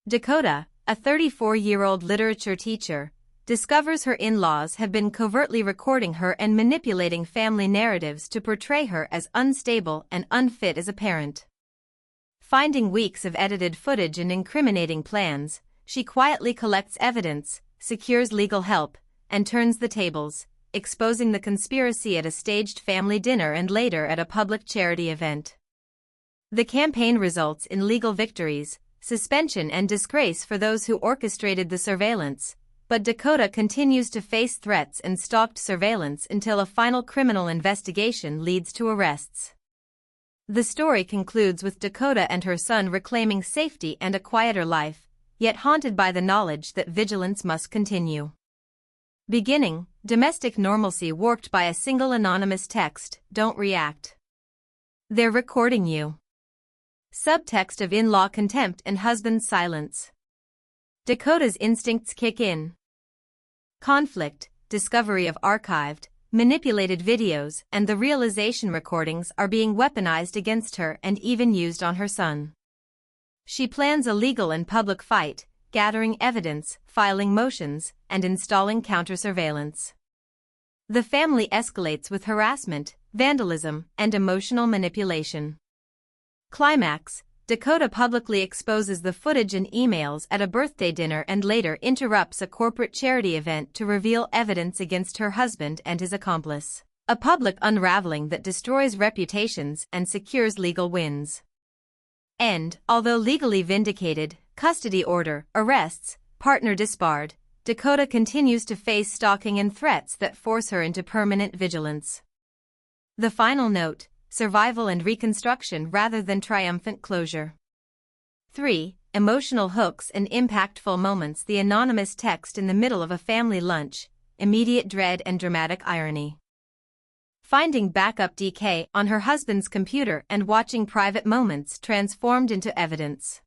Dakota, a 34-year-old literature teacher, discovers her in-laws have been covertly recording her and manipulating family narratives to portray her as unstable and unfit as a parent. Finding weeks of edited footage and incriminating plans, she quietly collects evidence, secures legal help, and turns the tables, exposing the conspiracy at a staged family dinner and later at a public charity event. The campaign results in legal victories, suspension and disgrace for those who orchestrated the surveillance, but Dakota continues to face threats and stalked surveillance until a final criminal investigation leads to arrests. The story concludes with Dakota and her son reclaiming safety and a quieter life, yet haunted by the knowledge that vigilance must continue. Beginning, domestic normalcy warped by a single anonymous text, "Don't react. They're recording you." Subtext of in-law contempt and husband's silence. Dakota's instincts kick in. Conflict, discovery of archived, manipulated videos, and the realization recordings are being weaponized against her and even used on her son. She plans a legal and public fight, gathering evidence, filing motions, and installing counter-surveillance. The family escalates with harassment, vandalism, and emotional manipulation. Climax, Dakota publicly exposes the footage and emails at a birthday dinner and later interrupts a corporate charity event to reveal evidence against her husband and his accomplice. A public unraveling that destroys reputations and secures legal wins. End. Although legally vindicated, custody order, arrests, partner disbarred, Dakota continues to face stalking and threats that force her into permanent vigilance. The final note: survival and reconstruction rather than triumphant closure. 3. Emotional hooks and impactful moments. The anonymous text in the middle of a family lunch, immediate dread and dramatic irony. Finding backup DK on her husband's computer and watching private moments transformed into evidence.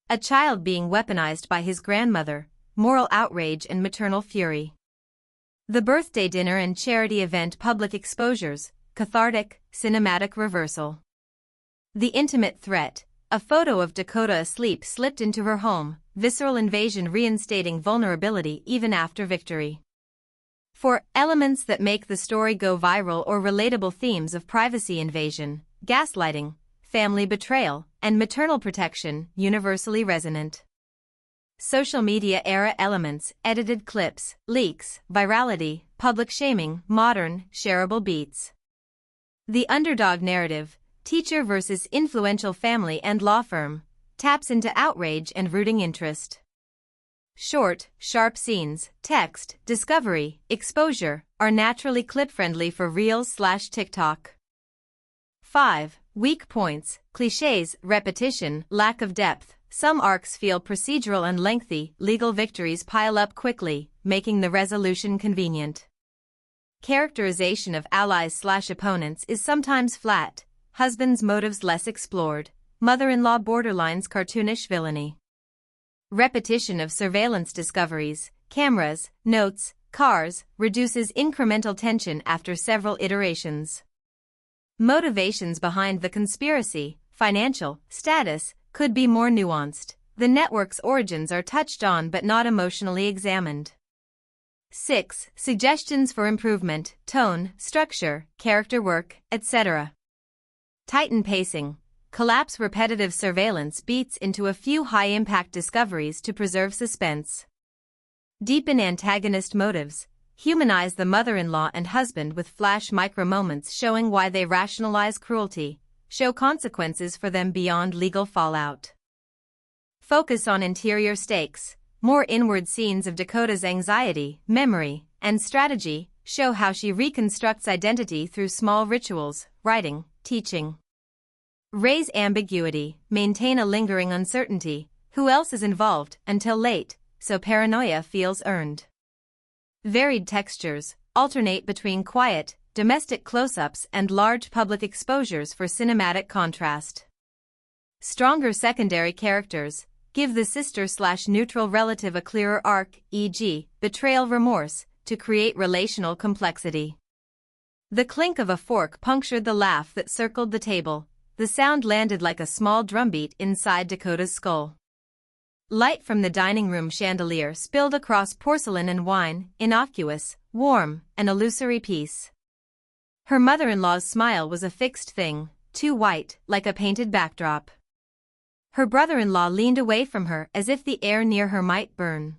A child being weaponized by his grandmother, moral outrage and maternal fury. The birthday dinner and charity event public exposures, cathartic, cinematic reversal. The intimate threat, a photo of Dakota asleep slipped into her home, visceral invasion reinstating vulnerability even after victory. 4. Elements that make the story go viral or relatable. Themes of privacy invasion, gaslighting, family betrayal, and maternal protection universally resonant. Social media era elements, edited clips, leaks, virality, public shaming, modern, shareable beats. The underdog narrative, teacher versus influential family and law firm, taps into outrage and rooting interest. Short, sharp scenes, text, discovery, exposure, are naturally clip-friendly for Reels/TikTok. 5. Weak points, cliches, repetition, lack of depth. Some arcs feel procedural and lengthy, legal victories pile up quickly, making the resolution convenient. Characterization of allies/opponents is sometimes flat, husband's motives less explored, mother-in-law borderlines cartoonish villainy. Repetition of surveillance discoveries, cameras, notes, cars, reduces incremental tension after several iterations. Motivations behind the conspiracy, financial, status, could be more nuanced. The network's origins are touched on but not emotionally examined. 6. Suggestions for improvement, tone, structure, character work, etc. Tighten pacing. Collapse repetitive surveillance beats into a few high-impact discoveries to preserve suspense. Deepen antagonist motives. Humanize the mother-in-law and husband with flash micro-moments showing why they rationalize cruelty. Show consequences for them beyond legal fallout. Focus on interior stakes. More inward scenes of Dakota's anxiety, memory, and strategy show how she reconstructs identity through small rituals, writing, teaching. Raise ambiguity, maintain a lingering uncertainty, who else is involved, until late, so paranoia feels earned. Varied textures, alternate between quiet, domestic close-ups and large public exposures for cinematic contrast. Stronger secondary characters, give the sister/neutral relative a clearer arc, e.g., betrayal remorse, to create relational complexity. The clink of a fork punctured the laugh that circled the table. The sound landed like a small drumbeat inside Dakota's skull. Light from the dining room chandelier spilled across porcelain and wine, innocuous, warm, an illusory peace. Her mother-in-law's smile was a fixed thing, too white, like a painted backdrop. Her brother-in-law leaned away from her as if the air near her might burn.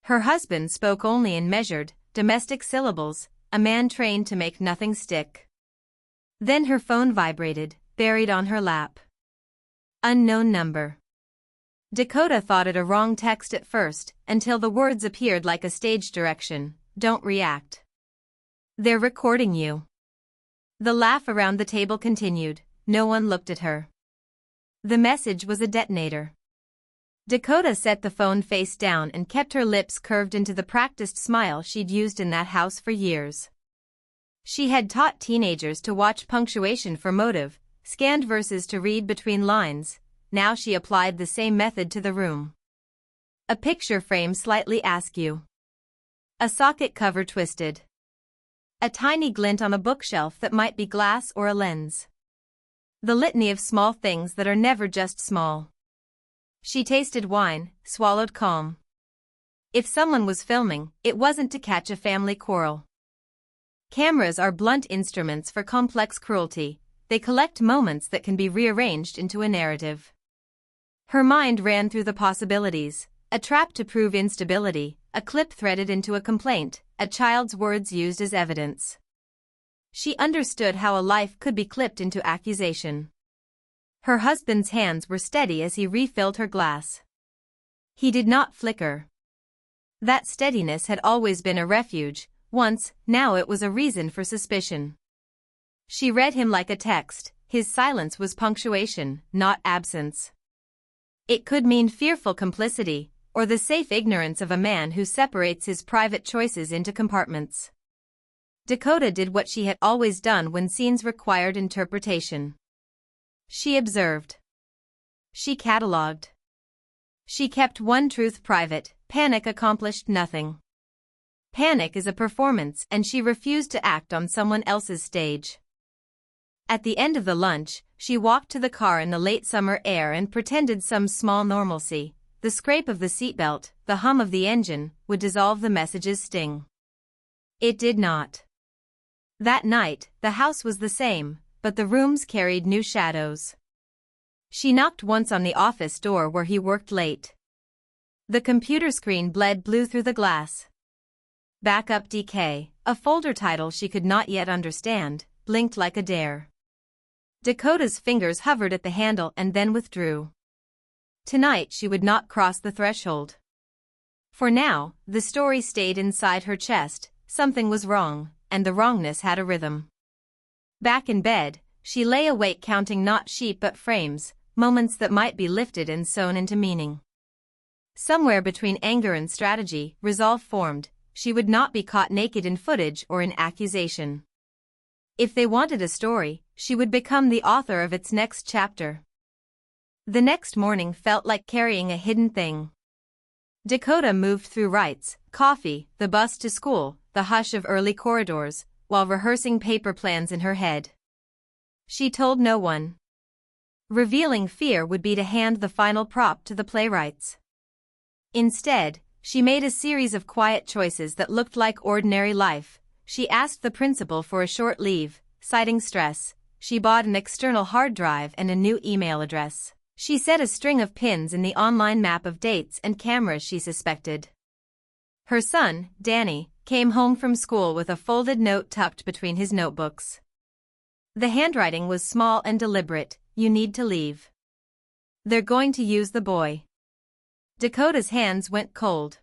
Her husband spoke only in measured, domestic syllables, a man trained to make nothing stick. Then her phone vibrated, buried on her lap. Unknown number. Dakota thought it a wrong text at first, until the words appeared like a stage direction. Don't react. They're recording you. The laugh around the table continued. No one looked at her. The message was a detonator. Dakota set the phone face down and kept her lips curved into the practiced smile she'd used in that house for years. She had taught teenagers to watch punctuation for motive, scanned verses to read between lines. Now she applied the same method to the room. A picture frame slightly askew. A socket cover twisted. A tiny glint on a bookshelf that might be glass or a lens. The litany of small things that are never just small. She tasted wine, swallowed calm. If someone was filming, it wasn't to catch a family quarrel. Cameras are blunt instruments for complex cruelty. They collect moments that can be rearranged into a narrative. Her mind ran through the possibilities. A trap to prove instability, a clip threaded into a complaint, a child's words used as evidence. She understood how a life could be clipped into accusation. Her husband's hands were steady as he refilled her glass. He did not flicker. That steadiness had always been a refuge, once, now it was a reason for suspicion. She read him like a text. His silence was punctuation, not absence. It could mean fearful complicity, or the safe ignorance of a man who separates his private choices into compartments. Dakota did what she had always done when scenes required interpretation. She observed. She catalogued. She kept one truth private. Panic accomplished nothing. Panic is a performance, and she refused to act on someone else's stage. At the end of the lunch, she walked to the car in the late summer air and pretended some small normalcy. The scrape of the seatbelt, the hum of the engine, would dissolve the message's sting. It did not. That night, the house was the same, but the rooms carried new shadows. She knocked once on the office door where he worked late. The computer screen bled blue through the glass. Backup DK, a folder title she could not yet understand, blinked like a dare. Dakota's fingers hovered at the handle and then withdrew. Tonight she would not cross the threshold. For now, the story stayed inside her chest. Something was wrong, and the wrongness had a rhythm. Back in bed, she lay awake counting not sheep but frames, moments that might be lifted and sewn into meaning. Somewhere between anger and strategy, resolve formed. She would not be caught naked in footage or in accusation. If they wanted a story, she would become the author of its next chapter. The next morning felt like carrying a hidden thing. Dakota moved through rites, coffee, the bus to school, the hush of early corridors, while rehearsing paper plans in her head. She told no one. Revealing fear would be to hand the final prop to the playwrights. Instead, she made a series of quiet choices that looked like ordinary life. She asked the principal for a short leave, citing stress. She bought an external hard drive and a new email address. She set a string of pins in the online map of dates and cameras she suspected. Her son, Danny, came home from school with a folded note tucked between his notebooks. The handwriting was small and deliberate. You need to leave. They're going to use the boy. Dakota's hands went cold.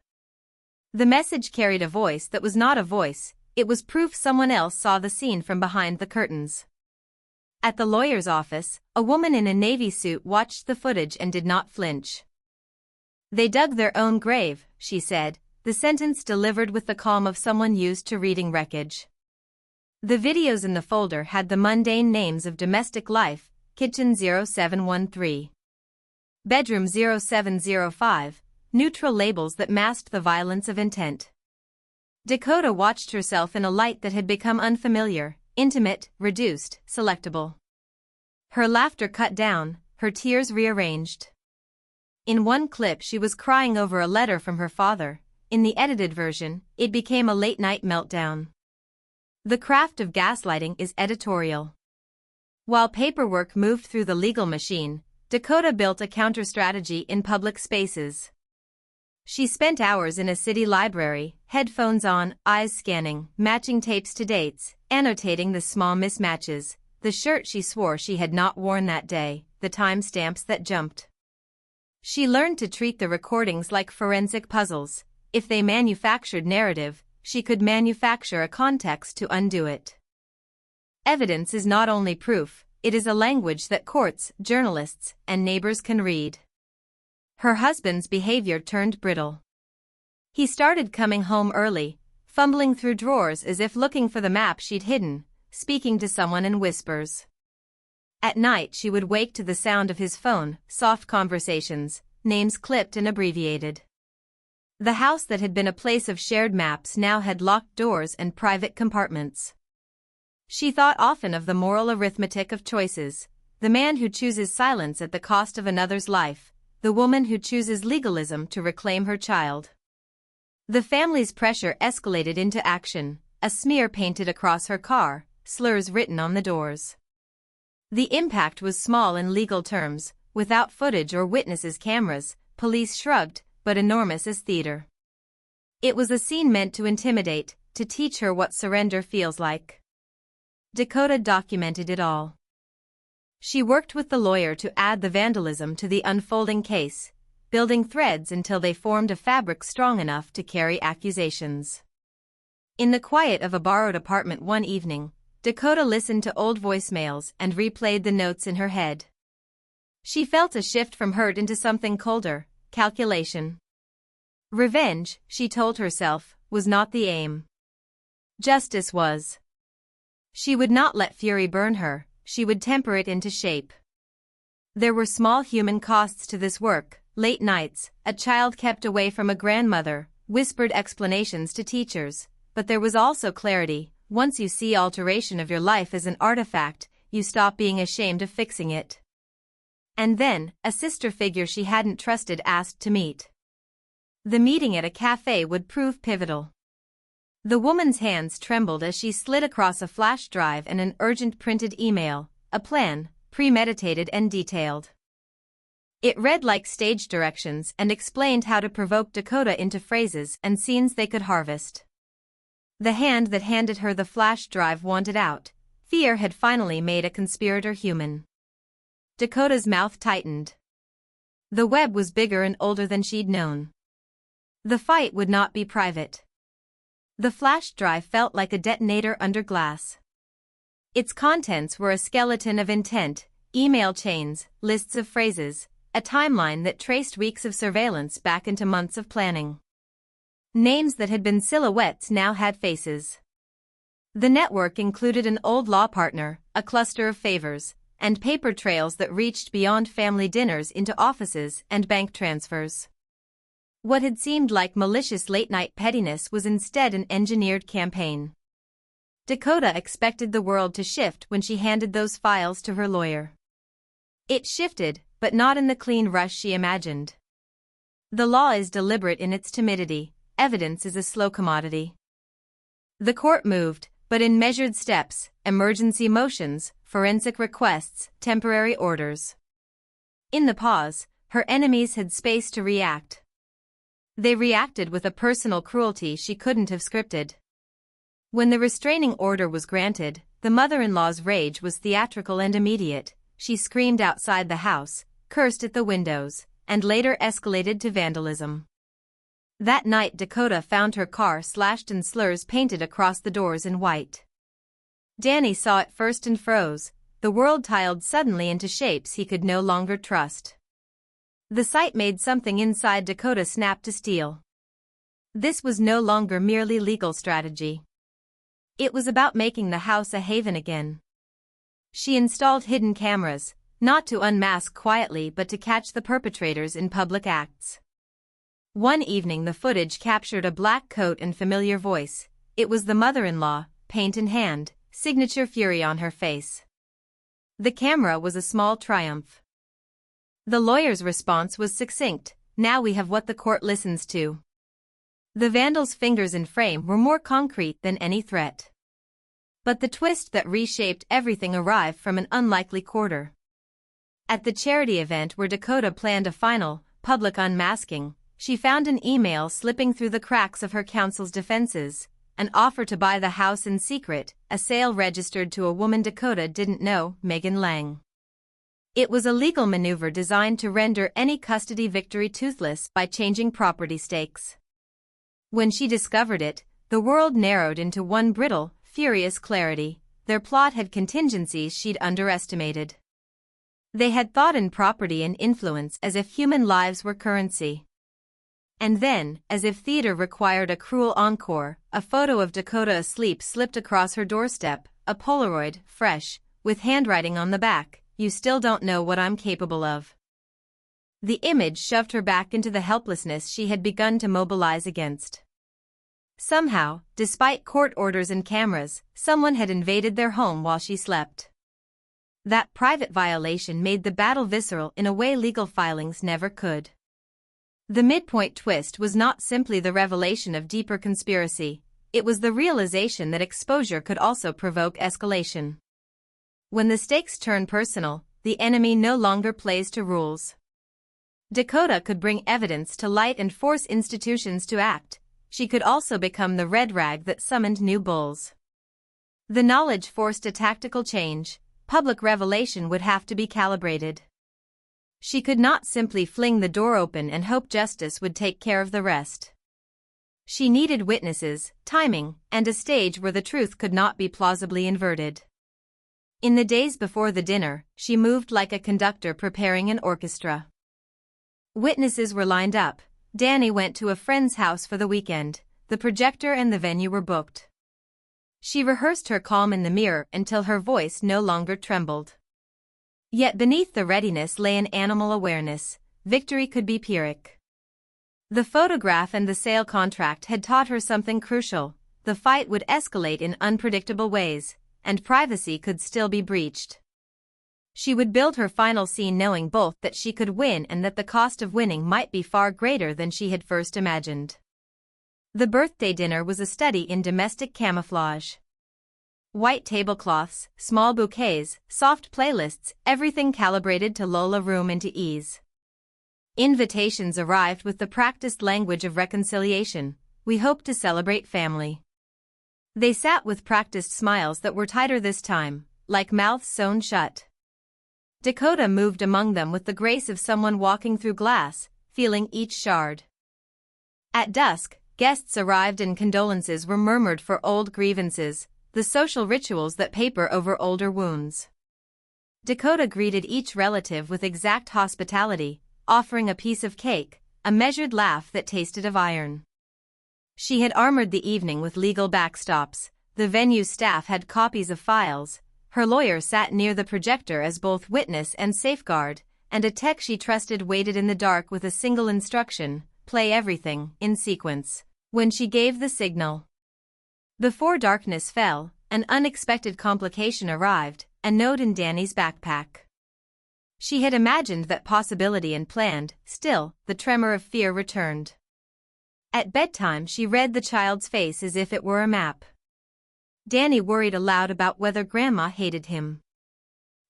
The message carried a voice that was not a voice. It was proof someone else saw the scene from behind the curtains. At the lawyer's office, a woman in a navy suit watched the footage and did not flinch. They dug their own grave, she said, the sentence delivered with the calm of someone used to reading wreckage. The videos in the folder had the mundane names of domestic life: Kitchen 0713. Bedroom 0705, neutral labels that masked the violence of intent. Dakota watched herself in a light that had become unfamiliar, intimate, reduced, selectable. Her laughter cut down, her tears rearranged. In one clip she was crying over a letter from her father. In the edited version, it became a late-night meltdown. The craft of gaslighting is editorial. While paperwork moved through the legal machine, Dakota built a counter-strategy in public spaces. She spent hours in a city library, headphones on, eyes scanning, matching tapes to dates, annotating the small mismatches, the shirt she swore she had not worn that day, the timestamps that jumped. She learned to treat the recordings like forensic puzzles. If they manufactured narrative, she could manufacture a context to undo it. Evidence is not only proof, it is a language that courts, journalists, and neighbors can read. Her husband's behavior turned brittle. He started coming home early, fumbling through drawers as if looking for the map she'd hidden, speaking to someone in whispers. At night she would wake to the sound of his phone, soft conversations, names clipped and abbreviated. The house that had been a place of shared maps now had locked doors and private compartments. She thought often of the moral arithmetic of choices, the man who chooses silence at the cost of another's life, the woman who chooses legalism to reclaim her child. The family's pressure escalated into action, a smear painted across her car, slurs written on the doors. The impact was small in legal terms, without footage or witnesses' cameras, police shrugged, but enormous as theater. It was a scene meant to intimidate, to teach her what surrender feels like. Dakota documented it all. She worked with the lawyer to add the vandalism to the unfolding case, building threads until they formed a fabric strong enough to carry accusations. In the quiet of a borrowed apartment one evening, Dakota listened to old voicemails and replayed the notes in her head. She felt a shift from hurt into something colder, calculation. Revenge, she told herself, was not the aim. Justice was. She would not let fury burn her, she would temper it into shape. There were small human costs to this work, late nights, a child kept away from a grandmother, whispered explanations to teachers, but there was also clarity. Once you see alteration of your life as an artifact, you stop being ashamed of fixing it. And then, a sister figure she hadn't trusted asked to meet. The meeting at a cafe would prove pivotal. The woman's hands trembled as she slid across a flash drive and an urgent printed email, a plan, premeditated and detailed. It read like stage directions and explained how to provoke Dakota into phrases and scenes they could harvest. The hand that handed her the flash drive wanted out. Fear had finally made a conspirator human. Dakota's mouth tightened. The web was bigger and older than she'd known. The fight would not be private. The flash drive felt like a detonator under glass. Its contents were a skeleton of intent, email chains, lists of phrases, a timeline that traced weeks of surveillance back into months of planning. Names that had been silhouettes now had faces. The network included an old law partner, a cluster of favors, and paper trails that reached beyond family dinners into offices and bank transfers. What had seemed like malicious late-night pettiness was instead an engineered campaign. Dakota expected the world to shift when she handed those files to her lawyer. It shifted, but not in the clean rush she imagined. The law is deliberate in its timidity, evidence is a slow commodity. The court moved, but in measured steps, emergency motions, forensic requests, temporary orders. In the pause, her enemies had space to react. They reacted with a personal cruelty she couldn't have scripted. When the restraining order was granted, the mother-in-law's rage was theatrical and immediate. She screamed outside the house, cursed at the windows, and later escalated to vandalism. That night Dakota found her car slashed and slurs painted across the doors in white. Danny saw it first and froze. The world tiled suddenly into shapes he could no longer trust. The sight made something inside Dakota snap to steel. This was no longer merely legal strategy. It was about making the house a haven again. She installed hidden cameras, not to unmask quietly but to catch the perpetrators in public acts. One evening the footage captured a black coat and familiar voice. It was the mother-in-law, paint in hand, signature fury on her face. The camera was a small triumph. The lawyer's response was succinct. Now we have what the court listens to. The vandal's fingers in frame were more concrete than any threat. But the twist that reshaped everything arrived from an unlikely quarter. At the charity event where Dakota planned a final, public unmasking, she found an email slipping through the cracks of her counsel's defenses, an offer to buy the house in secret, a sale registered to a woman Dakota didn't know, Megan Lang. It was a legal maneuver designed to render any custody victory toothless by changing property stakes. When she discovered it, the world narrowed into one brittle, furious clarity. Their plot had contingencies she'd underestimated. They had thought in property and influence as if human lives were currency. And then, as if theater required a cruel encore, a photo of Dakota asleep slipped across her doorstep, a Polaroid, fresh, with handwriting on the back. You still don't know what I'm capable of. The image shoved her back into the helplessness she had begun to mobilize against. Somehow, despite court orders and cameras, someone had invaded their home while she slept. That private violation made the battle visceral in a way legal filings never could. The midpoint twist was not simply the revelation of deeper conspiracy, it was the realization that exposure could also provoke escalation. When the stakes turn personal, the enemy no longer plays to rules. Dakota could bring evidence to light and force institutions to act. She could also become the red rag that summoned new bulls. The knowledge forced a tactical change. Public revelation would have to be calibrated. She could not simply fling the door open and hope justice would take care of the rest. She needed witnesses, timing, and a stage where the truth could not be plausibly inverted. In the days before the dinner, she moved like a conductor preparing an orchestra. Witnesses were lined up. Danny went to a friend's house for the weekend. The projector and the venue were booked. She rehearsed her calm in the mirror until her voice no longer trembled. Yet beneath the readiness lay an animal awareness. Victory could be Pyrrhic. The photograph and the sale contract had taught her something crucial. The fight would escalate in unpredictable ways, and privacy could still be breached. She would build her final scene knowing both that she could win and that the cost of winning might be far greater than she had first imagined. The birthday dinner was a study in domestic camouflage. White tablecloths, small bouquets, soft playlists, everything calibrated to lull a room into ease. Invitations arrived with the practiced language of reconciliation. We hope to celebrate family. They sat with practiced smiles that were tighter this time, like mouths sewn shut. Dakota moved among them with the grace of someone walking through glass, feeling each shard. At dusk, guests arrived and condolences were murmured for old grievances, the social rituals that paper over older wounds. Dakota greeted each relative with exact hospitality, offering a piece of cake, a measured laugh that tasted of iron. She had armored the evening with legal backstops. The venue's staff had copies of files. Her lawyer sat near the projector as both witness and safeguard, and a tech she trusted waited in the dark with a single instruction: play everything, in sequence. When she gave the signal. Before darkness fell, an unexpected complication arrived, a note in Danny's backpack. She had imagined that possibility and planned, still, the tremor of fear returned. At bedtime she read the child's face as if it were a map. Danny worried aloud about whether Grandma hated him.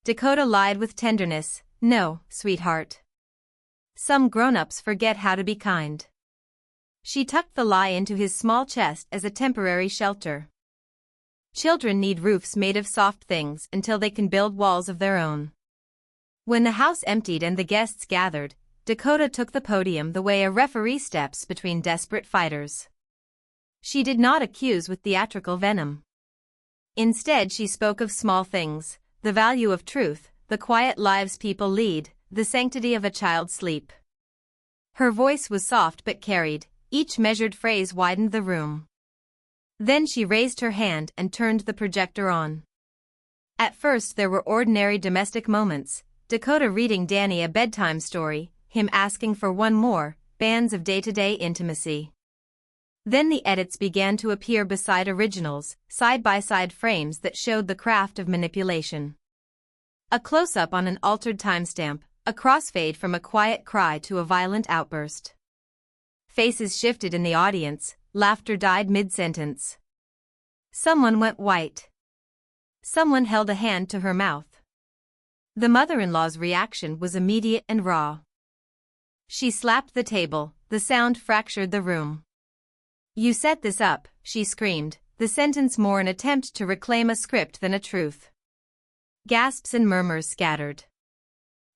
Dakota lied with tenderness, no, sweetheart. Some grown-ups forget how to be kind. She tucked the lie into his small chest as a temporary shelter. Children need roofs made of soft things until they can build walls of their own. When the house emptied and the guests gathered, Dakota took the podium the way a referee steps between desperate fighters. She did not accuse with theatrical venom. Instead she spoke of small things, the value of truth, the quiet lives people lead, the sanctity of a child's sleep. Her voice was soft but carried, each measured phrase widened the room. Then she raised her hand and turned the projector on. At first there were ordinary domestic moments, Dakota reading Danny a bedtime story, him asking for one more, bands of day-to-day intimacy. Then the edits began to appear beside originals, side-by-side frames that showed the craft of manipulation. A close-up on an altered timestamp, A crossfade from a quiet cry to a violent outburst. Faces shifted in the audience, laughter died mid-sentence. Someone went white. Someone held a hand to her mouth. The mother-in-law's reaction was immediate and raw. She slapped the table, the sound fractured the room. "You set this up," she screamed, the sentence more an attempt to reclaim a script than a truth. Gasps and murmurs scattered.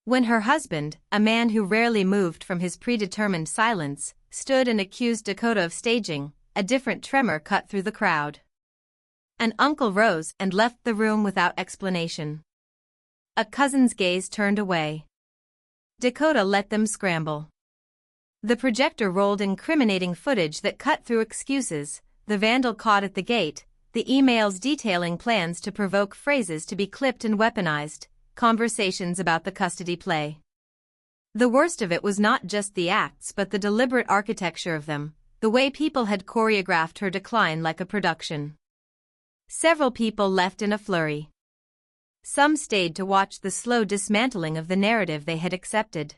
When her husband, a man who rarely moved from his predetermined silence, stood and accused Dakota of staging, a different tremor cut through the crowd. An uncle rose and left the room without explanation. A cousin's gaze turned away. Dakota let them scramble. The projector rolled incriminating footage that cut through excuses, the vandal caught at the gate, the emails detailing plans to provoke phrases to be clipped and weaponized, conversations about the custody play. The worst of it was not just the acts but the deliberate architecture of them, the way people had choreographed her decline like a production. Several people left in a flurry. Some stayed to watch the slow dismantling of the narrative they had accepted.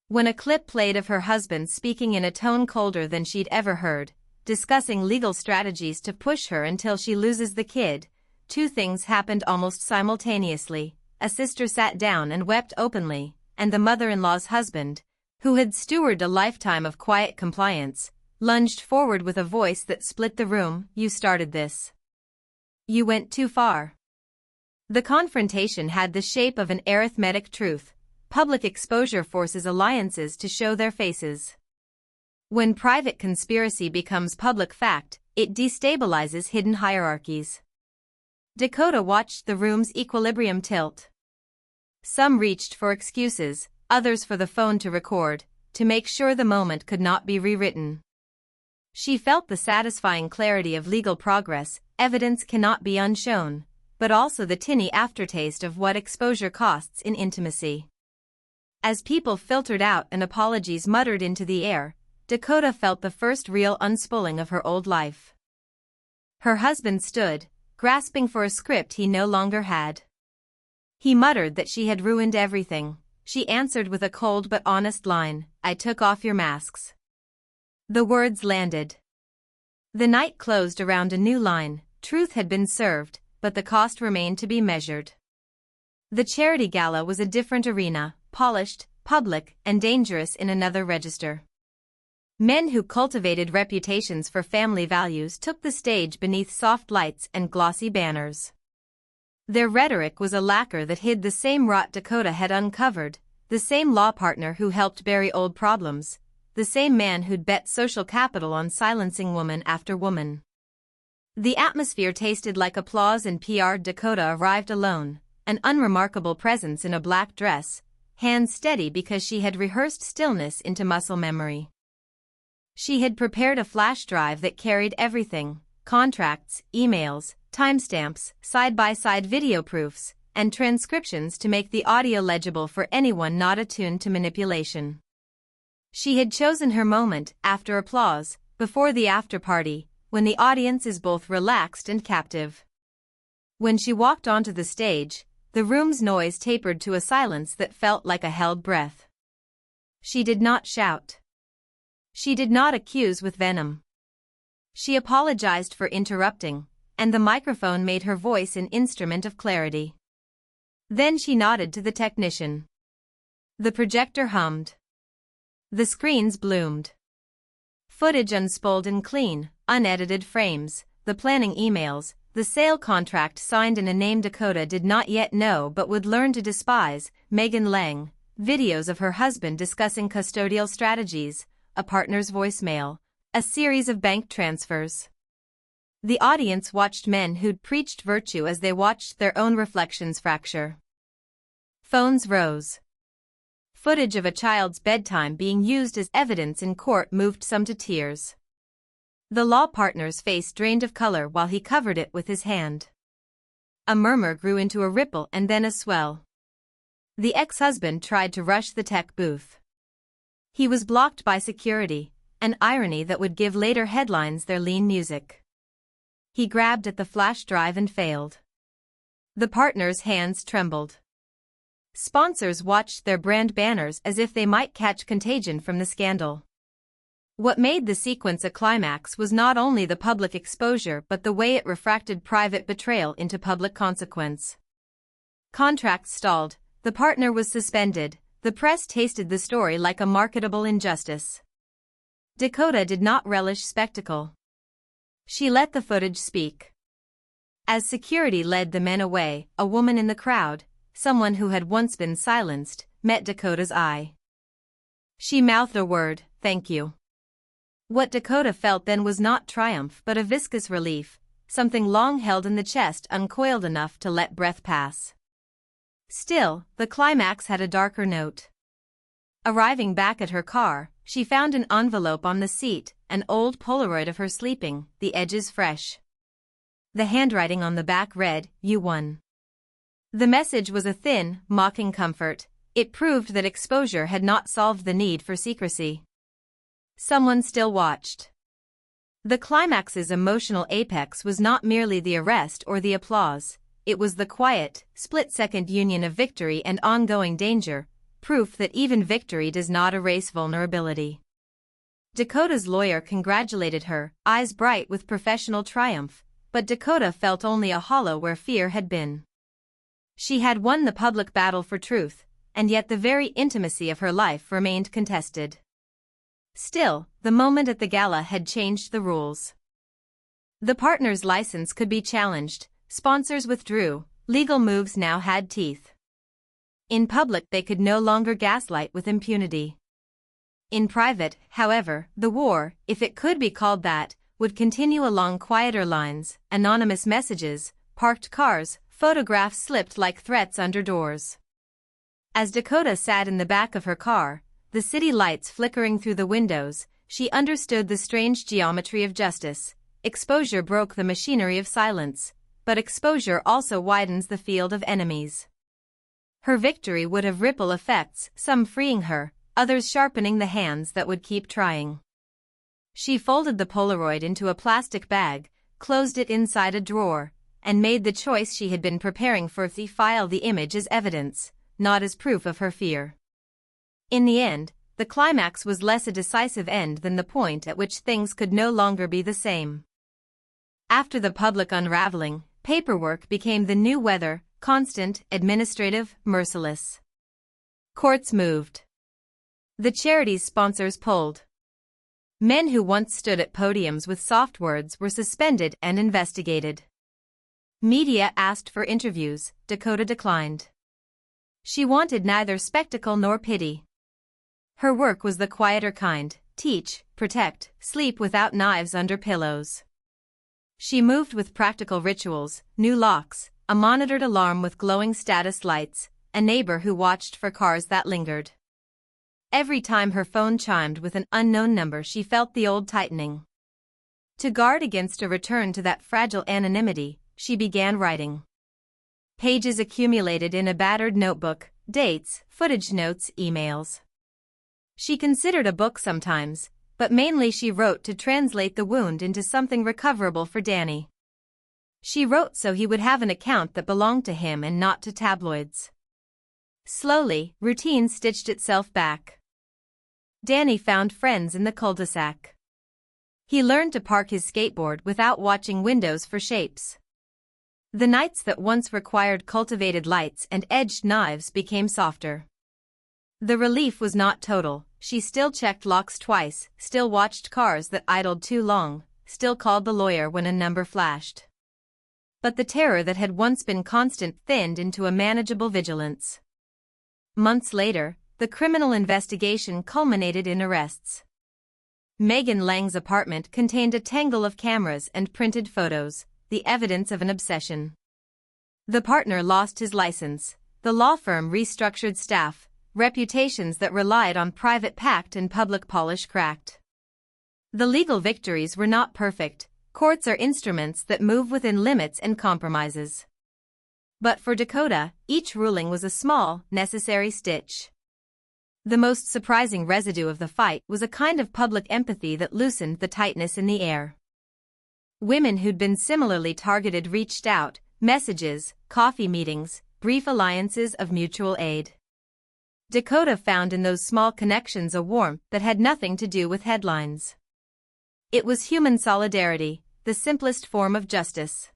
When a clip played of her husband speaking in a tone colder than she'd ever heard, discussing legal strategies to push her until she loses the kid, two things happened almost simultaneously. A sister sat down and wept openly, and the mother-in-law's husband, who had stewarded a lifetime of quiet compliance, lunged forward with a voice that split the room. "You started this. You went too far." The confrontation had the shape of an arithmetic truth. Public exposure forces alliances to show their faces. When private conspiracy becomes public fact, it destabilizes hidden hierarchies. Dakota watched the room's equilibrium tilt. Some reached for excuses, others for the phone to record, to make sure the moment could not be rewritten. She felt the satisfying clarity of legal progress. Evidence cannot be unshown, but also the tinny aftertaste of what exposure costs in intimacy. As people filtered out and apologies muttered into the air, Dakota felt the first real unspooling of her old life. Her husband stood, grasping for a script he no longer had. He muttered that she had ruined everything. She answered with a cold but honest line, "I took off your masks." The words landed. The night closed around a new line. Truth had been served, but the cost remained to be measured. The charity gala was a different arena, polished, public, and dangerous in another register. Men who cultivated reputations for family values took the stage beneath soft lights and glossy banners. Their rhetoric was a lacquer that hid the same rot Dakota had uncovered, the same law partner who helped bury old problems, the same man who'd bet social capital on silencing woman after woman. The atmosphere tasted like applause and PR. Dakota arrived alone, an unremarkable presence in a black dress, hands steady because she had rehearsed stillness into muscle memory. She had prepared a flash drive that carried everything: contracts, emails, timestamps, side-by-side video proofs, and transcriptions to make the audio legible for anyone not attuned to manipulation. She had chosen her moment, after applause, before the after-party, when the audience is both relaxed and captive. When she walked onto the stage, the room's noise tapered to a silence that felt like a held breath. She did not shout. She did not accuse with venom. She apologized for interrupting, and the microphone made her voice an instrument of clarity. Then she nodded to the technician. The projector hummed. The screens bloomed. Footage unspooled in clean, unedited frames, the planning emails, the sale contract signed in a name Dakota did not yet know but would learn to despise, Megan Lang, videos of her husband discussing custodial strategies, a partner's voicemail, a series of bank transfers. The audience watched men who'd preached virtue as they watched their own reflections fracture. Phones rose. Footage of a child's bedtime being used as evidence in court moved some to tears. The law partner's face drained of color while he covered it with his hand. A murmur grew into a ripple and then a swell. The ex-husband tried to rush the tech booth. He was blocked by security, an irony that would give later headlines their lean music. He grabbed at the flash drive and failed. The partner's hands trembled. Sponsors watched their brand banners as if they might catch contagion from the scandal. What made the sequence a climax was not only the public exposure but the way it refracted private betrayal into public consequence. Contracts stalled, the partner was suspended, the press tasted the story like a marketable injustice. Dakota did not relish spectacle. She let the footage speak. As security led the men away, a woman in the crowd, someone who had once been silenced, met Dakota's eye. She mouthed a word, "Thank you." What Dakota felt then was not triumph but a viscous relief, something long held in the chest uncoiled enough to let breath pass. Still, the climax had a darker note. Arriving back at her car, she found an envelope on the seat, an old Polaroid of her sleeping, the edges fresh. The handwriting on the back read, "You won." The message was a thin, mocking comfort. It proved that exposure had not solved the need for secrecy. Someone still watched. The climax's emotional apex was not merely the arrest or the applause. It was the quiet, split-second union of victory and ongoing danger, proof that even victory does not erase vulnerability. Dakota's lawyer congratulated her, eyes bright with professional triumph, but Dakota felt only a hollow where fear had been. She had won the public battle for truth, and yet the very intimacy of her life remained contested. Still, the moment at the gala had changed the rules. The partner's license could be challenged, sponsors withdrew, legal moves now had teeth. In public they could no longer gaslight with impunity. In private, however, the war, if it could be called that, would continue along quieter lines, anonymous messages, parked cars, photographs slipped like threats under doors. As Dakota sat in the back of her car, the city lights flickering through the windows, she understood the strange geometry of justice. Exposure broke the machinery of silence, but exposure also widens the field of enemies. Her victory would have ripple effects, some freeing her, others sharpening the hands that would keep trying. She folded the Polaroid into a plastic bag, closed it inside a drawer, and made the choice she had been preparing for: file the image as evidence, not as proof of her fear. In the end, the climax was less a decisive end than the point at which things could no longer be the same. After the public unraveling, paperwork became the new weather, constant, administrative, merciless. Courts moved. The charity's sponsors pulled. Men who once stood at podiums with soft words were suspended and investigated. Media asked for interviews, Dakota declined. She wanted neither spectacle nor pity. Her work was the quieter kind: teach, protect, sleep without knives under pillows. She moved with practical rituals, new locks, a monitored alarm with glowing status lights, a neighbor who watched for cars that lingered. Every time her phone chimed with an unknown number she felt the old tightening. To guard against a return to that fragile anonymity, she began writing. Pages accumulated in a battered notebook, dates, footage notes, emails. She considered a book sometimes, but mainly she wrote to translate the wound into something recoverable for Danny. She wrote so he would have an account that belonged to him and not to tabloids. Slowly, routine stitched itself back. Danny found friends in the cul-de-sac. He learned to park his skateboard without watching windows for shapes. The nights that once required cultivated lights and edged knives became softer. The relief was not total. She still checked locks twice, still watched cars that idled too long, still called the lawyer when a number flashed. But the terror that had once been constant thinned into a manageable vigilance. Months later, the criminal investigation culminated in arrests. Megan Lang's apartment contained a tangle of cameras and printed photos, the evidence of an obsession. The partner lost his license, the law firm restructured staff, reputations that relied on private pact and public polish cracked. The legal victories were not perfect. Courts are instruments that move within limits and compromises. But for Dakota, each ruling was a small, necessary stitch. The most surprising residue of the fight was a kind of public empathy that loosened the tightness in the air. Women who'd been similarly targeted reached out, messages, coffee meetings, brief alliances of mutual aid. Dakota found in those small connections a warmth that had nothing to do with headlines. It was human solidarity, the simplest form of justice.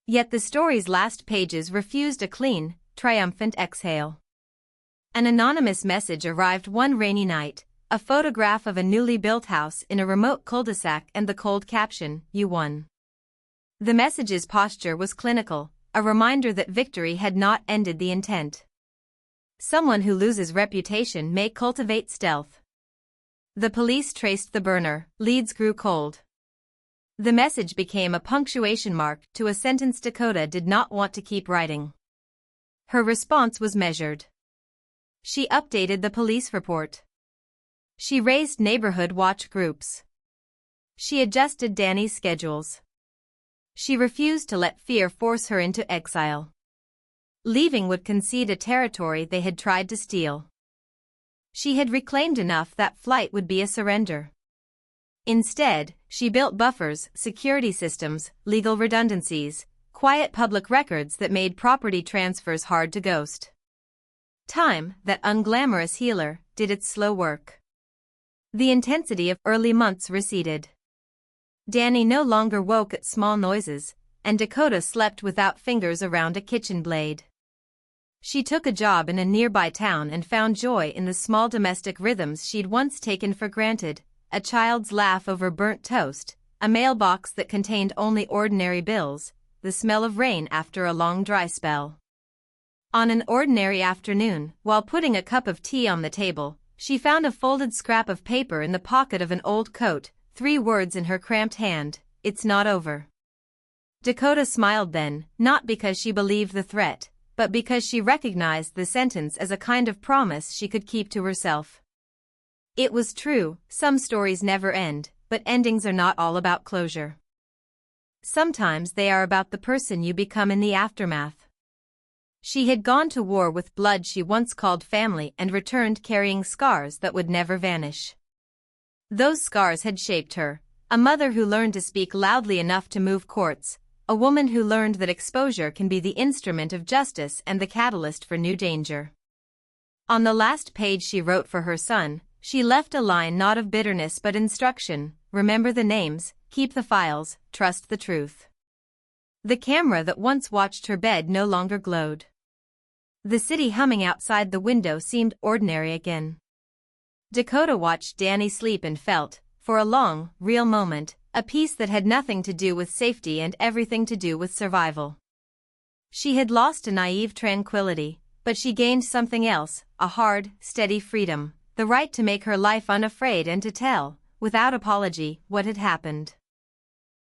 Yet the story's last pages refused a clean, triumphant exhale. An anonymous message arrived one rainy night, a photograph of a newly built house in a remote cul-de-sac and the cold caption, "You won." The message's posture was clinical, a reminder that victory had not ended the intent. Someone who loses reputation may cultivate stealth. The police traced the burner, leads grew cold. The message became a punctuation mark to a sentence Dakota did not want to keep writing. Her response was measured. She updated the police report. She raised neighborhood watch groups. She adjusted Danny's schedules. She refused to let fear force her into exile. Leaving would concede a territory they had tried to steal. She had reclaimed enough that flight would be a surrender. Instead, she built buffers, security systems, legal redundancies, quiet public records that made property transfers hard to ghost. Time, that unglamorous healer, did its slow work. The intensity of early months receded. Danny no longer woke at small noises, and Dakota slept without fingers around a kitchen blade. She took a job in a nearby town and found joy in the small domestic rhythms she'd once taken for granted, a child's laugh over burnt toast, a mailbox that contained only ordinary bills, the smell of rain after a long dry spell. On an ordinary afternoon, while putting a cup of tea on the table, she found a folded scrap of paper in the pocket of an old coat, 3 words in her cramped hand, "It's not over." Dakota smiled then, not because she believed the threat, but because she recognized the sentence as a kind of promise she could keep to herself. It was true, some stories never end, but endings are not all about closure. Sometimes they are about the person you become in the aftermath. She had gone to war with blood she once called family and returned carrying scars that would never vanish. Those scars had shaped her, a mother who learned to speak loudly enough to move courts, a woman who learned that exposure can be the instrument of justice and the catalyst for new danger. On the last page she wrote for her son, she left a line not of bitterness but instruction: remember the names, keep the files, trust the truth. The camera that once watched her bed no longer glowed. The city humming outside the window seemed ordinary again. Dakota watched Danny sleep and felt, for a long, real moment, a peace that had nothing to do with safety and everything to do with survival. She had lost a naive tranquility, but she gained something else, a hard, steady freedom, the right to make her life unafraid and to tell, without apology, what had happened.